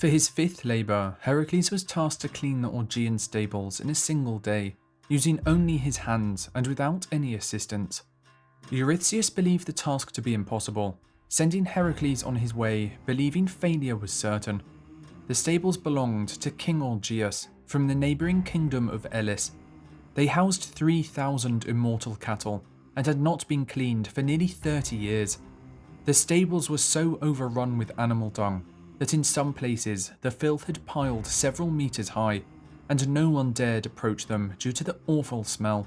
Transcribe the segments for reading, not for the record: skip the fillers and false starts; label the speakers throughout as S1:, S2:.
S1: For his fifth labour, Hercules was tasked to clean the Augean Stables in a single day, using only his hands and without any assistance. Eurystheus believed the task to be impossible, sending Hercules on his way, believing failure was certain. The stables belonged to King Orgeas from the neighbouring kingdom of Elis. They housed 3,000 immortal cattle and had not been cleaned for nearly 30 years. The stables were so overrun with animal dung that in some places the filth had piled several metres high, and no one dared approach them due to the awful smell.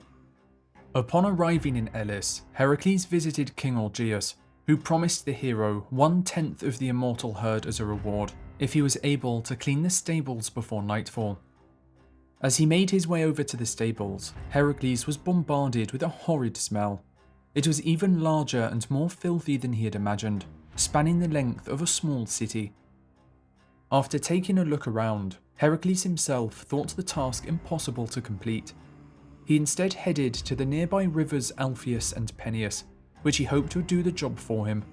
S1: Upon arriving in Elis, Hercules visited King Orgeas, who promised the hero 1/10 of the immortal herd as a reward if he was able to clean the stables before nightfall. As he made his way over to the stables, Hercules was bombarded with a horrid smell. It was even larger and more filthy than he had imagined, spanning the length of a small city. After taking a look around, Hercules himself thought the task impossible to complete. He instead headed to the nearby rivers Alpheus and Peneus, which he hoped would do the job for him.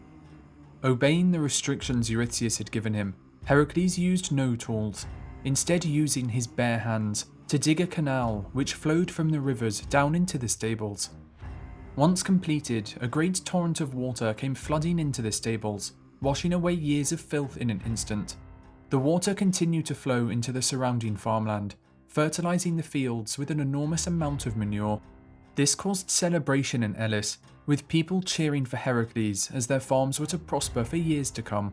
S1: Obeying the restrictions Eurystheus had given him, Hercules used no tools, instead using his bare hands to dig a canal which flowed from the rivers down into the stables. Once completed, a great torrent of water came flooding into the stables, washing away years of filth in an instant. The water continued to flow into the surrounding farmland, fertilizing the fields with an enormous amount of manure. This caused celebration in Elis, with people cheering for Hercules as their farms were to prosper for years to come.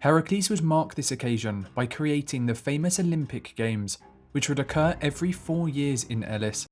S1: Hercules would mark this occasion by creating the famous Olympic Games, which would occur every 4 years in Elis.